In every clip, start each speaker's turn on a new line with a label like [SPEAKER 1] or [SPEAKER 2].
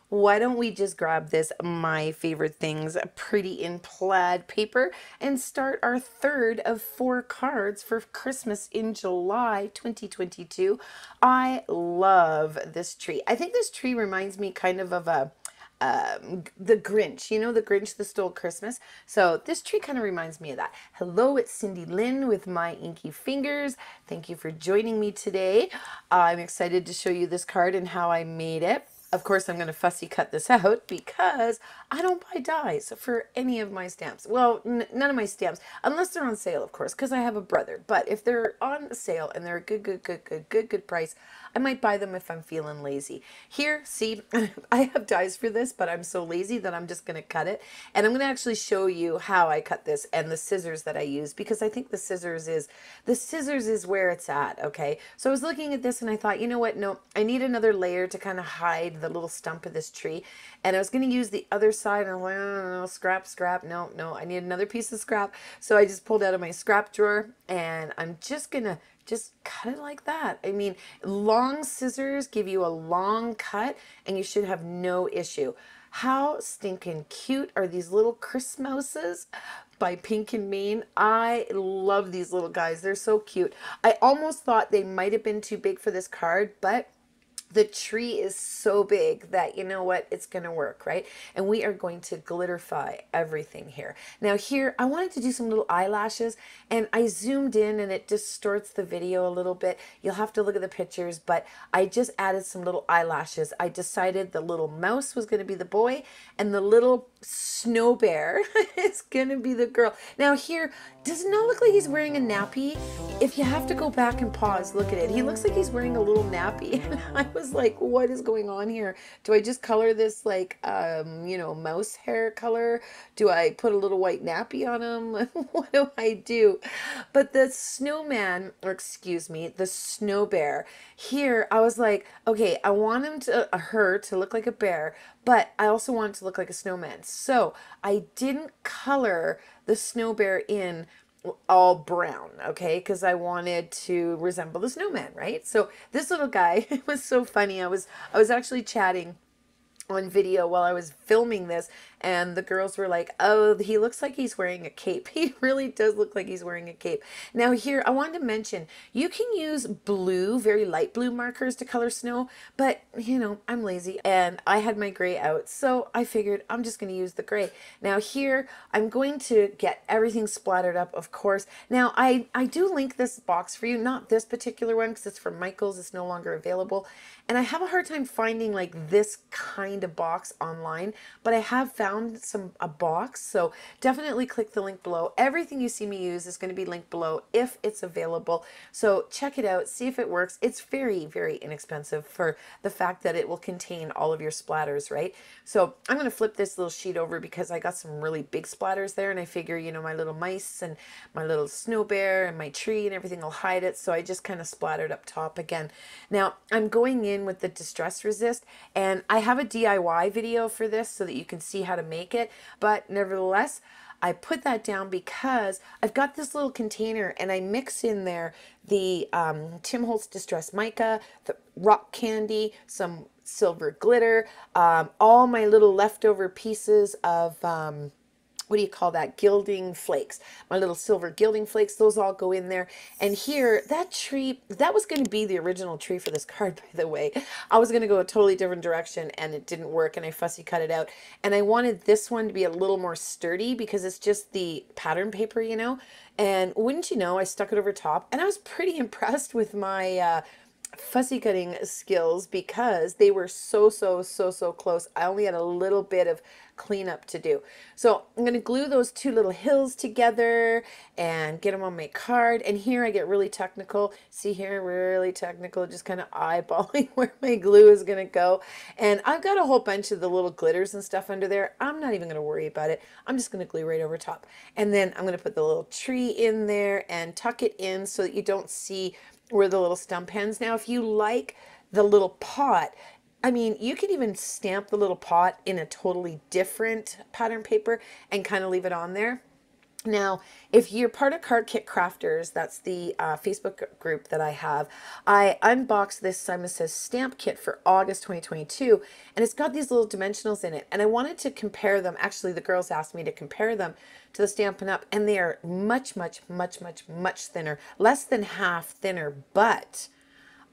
[SPEAKER 1] why don't we just grab this My Favorite Things Pretty in Plaid paper and start our third of 4 cards for Christmas in July 2022. I love this tree. I think this tree reminds me kind of a the Grinch, you know, the Grinch that stole Christmas. So this tree kind of reminds me of that. Hello, it's Cindy Lynn with My Inky Fingers. Thank you for joining me today. I'm excited to show you this card and how I made it. Of course, I'm going to fussy cut this out because I don't buy dies for any of my stamps. Well, none of my stamps, unless they're on sale, of course, because I have a brother. But if they're on sale and they're a good price, I might buy them if I'm feeling lazy. Here, see, I have dies for this, but I'm so lazy that I'm just going to cut it. And I'm going to actually show you how I cut this and the scissors that I use, because I think the scissors is where it's at, okay? So I was looking at this and I thought, you know what? No, I need another layer to kind of hide the little stump of this tree. And I was going to use the other side, and I'm like, no, scrap. No, I need another piece of scrap. So I just pulled out of my scrap drawer, and I'm just going to just cut it like that. I mean, long scissors give you a long cut and you should have no issue. How stinking cute are these little Christmouses by Pink and Main? I love these little guys. They're so cute. I almost thought they might have been too big for this card, but the tree is so big that, you know what, it's going to work, right? And we are going to glitterify everything here. Now here, I wanted to do some little eyelashes, and I zoomed in and it distorts the video a little bit. You'll have to look at the pictures, but I just added some little eyelashes. I decided the little mouse was going to be the boy and the little snow bear is going to be the girl. Now here, does it not look like he's wearing a nappy? If you have to go back and pause, look at it. He looks like he's wearing a little nappy. And I was like, what is going on here? Do I just color this like, you know, mouse hair color? Do I put a little white nappy on him? What do I do? But the snowman, or excuse me, the snow bear, here I was like, okay, I want her to look like a bear, but I also want it to look like a snowman. So I didn't color the snow bear in all brown, okay, because I wanted to resemble the snowman, right? So this little guy, it was so funny. I was actually chatting on video while I was filming this, and the girls were like, oh, he looks like he's wearing a cape. He really does look like he's wearing a cape. Now here, I wanted to mention, you can use blue, very light blue markers to color snow, but you know, I'm lazy and I had my gray out, so I figured I'm just going to use the gray. Now here, I'm going to get everything splattered up, of course. Now I do link this box for you, not this particular one because it's from Michael's, it's no longer available. And I have a hard time finding like this kind of box online, but I have found a box, so definitely click the link below. Everything you see me use is going to be linked below if it's available. So check it out, see if it works. It's very, very inexpensive for the fact that it will contain all of your splatters, right? So I'm going to flip this little sheet over because I got some really big splatters there, and I figure, you know, my little mice and my little snow bear and my tree and everything will hide it. So I just kind of splattered up top again. Now I'm going in with the distress resist, and I have a DIY video for this so that you can see how to make it, but nevertheless I put that down because I've got this little container and I mix in there the Tim Holtz Distress Mica, the rock candy, some silver glitter, all my little leftover pieces of what do you call that, gilding flakes, my little silver gilding flakes, those all go in there. And here, that tree, that was going to be the original tree for this card, by the way. I was going to go a totally different direction and it didn't work, and I fussy cut it out. And I wanted this one to be a little more sturdy because it's just the pattern paper, you know. And wouldn't you know, I stuck it over top, and I was pretty impressed with my fussy cutting skills because they were so close. I only had a little bit of cleanup to do. So I'm going to glue those two little hills together and get them on my card. And here I get really technical. See here, really technical, just kind of eyeballing where my glue is going to go. And I've got a whole bunch of the little glitters and stuff under there. I'm not even going to worry about it. I'm just going to glue right over top. And then I'm going to put the little tree in there and tuck it in so that you don't see where the little stump ends. Now, if you like the little pot, I mean, you can even stamp the little pot in a totally different pattern paper and kind of leave it on there. Now, if you're part of Card Kit Crafters, that's the Facebook group that I have, I unboxed this Simon Says stamp kit for August 2022, and it's got these little dimensionals in it. And I wanted to compare them. Actually, the girls asked me to compare them to the Stampin' Up, and they are much, much, much, much, much thinner, less than half thinner, but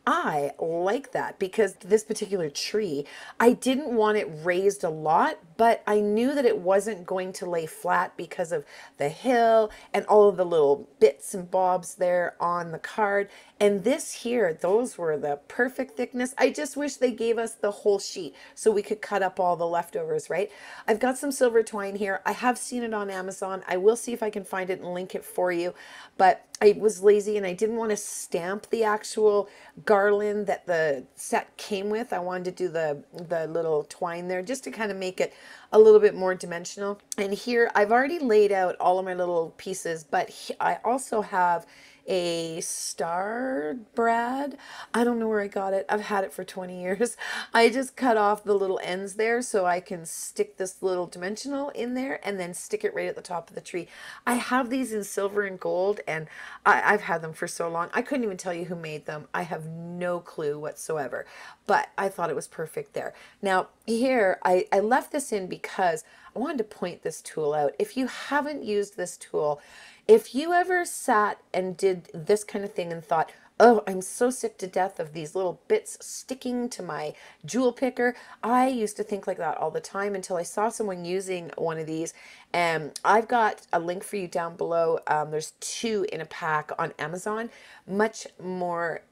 [SPEAKER 1] I like that because this particular tree, I didn't want it raised a lot, but I knew that it wasn't going to lay flat because of the hill and all of the little bits and bobs there on the card. And this here, those were the perfect thickness. I just wish they gave us the whole sheet so we could cut up all the leftovers, right? I've got some silver twine here. I have seen it on Amazon. I will see if I can find it and link it for you, but I was lazy and I didn't want to stamp the actual garland that the set came with. I wanted to do the little twine there just to kind of make it a little bit more dimensional. And here I've already laid out all of my little pieces, but I also have a star brad. I don't know where I got it. I've had it for 20 years. I just cut off the little ends there so I can stick this little dimensional in there and then stick it right at the top of the tree. I have these in silver and gold, and I've had them for so long. I couldn't even tell you who made them. I have no clue whatsoever, but I thought it was perfect there. Now here, I left this in because I wanted to point this tool out. If you haven't used this tool, if you ever sat and did this kind of thing and thought, oh, I'm so sick to death of these little bits sticking to my jewel picker. I used to think like that all the time until I saw someone using one of these. And I've got a link for you down below. There's 2 in a pack on Amazon, much more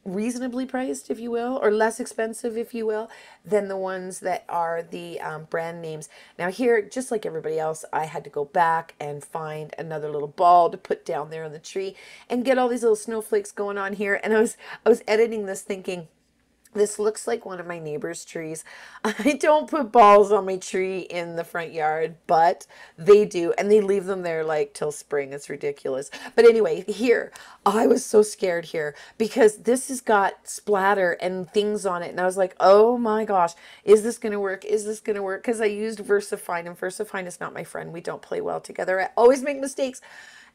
[SPEAKER 1] reasonably priced, if you will, or less expensive, if you will, than the ones that are the brand names. Now here, just like everybody else, I had to go back and find another little ball to put down there on the tree and get all these little snowflakes going on here. And I was editing this thinking, this looks like one of my neighbor's trees. I don't put balls on my tree in the front yard, but they do. And they leave them there like till spring. It's ridiculous. But anyway, here, I was so scared here because this has got splatter and things on it. And I was like, oh my gosh, is this going to work? Is this going to work? Because I used VersaFine, and VersaFine is not my friend. We don't play well together. I always make mistakes.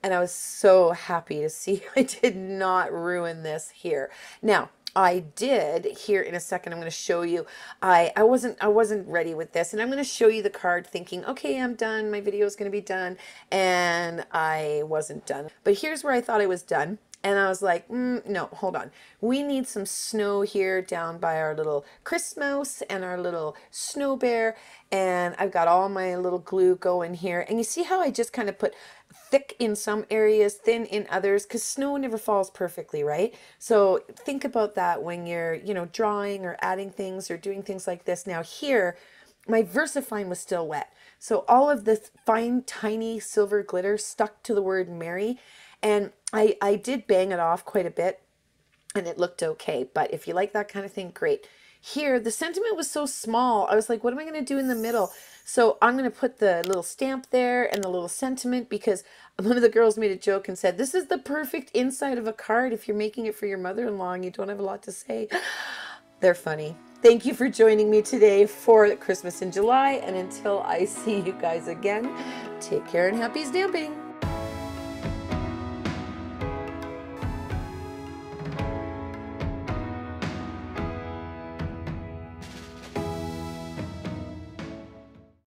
[SPEAKER 1] And I was so happy to see I did not ruin this here. Now, I did here in a second. I'm going to show you. I wasn't ready with this, and I'm going to show you the card thinking, okay, I'm done. My video is going to be done, and I wasn't done. But here's where I thought I was done. And I was like, no, hold on. We need some snow here down by our little Christmouse and our little snow bear. And I've got all my little glue going here. And you see how I just kind of put thick in some areas, thin in others, because snow never falls perfectly, right? So think about that when you're, drawing or adding things or doing things like this. Now here, my VersaFine was still wet. So all of this fine, tiny silver glitter stuck to the word Merry. And I did bang it off quite a bit, and it looked okay. But if you like that kind of thing, great. Here, the sentiment was so small. I was like, what am I going to do in the middle? So I'm going to put the little stamp there and the little sentiment, because one of the girls made a joke and said, this is the perfect inside of a card if you're making it for your mother-in-law and you don't have a lot to say. They're funny. Thank you for joining me today for Christmas in July. And until I see you guys again, take care and happy stamping.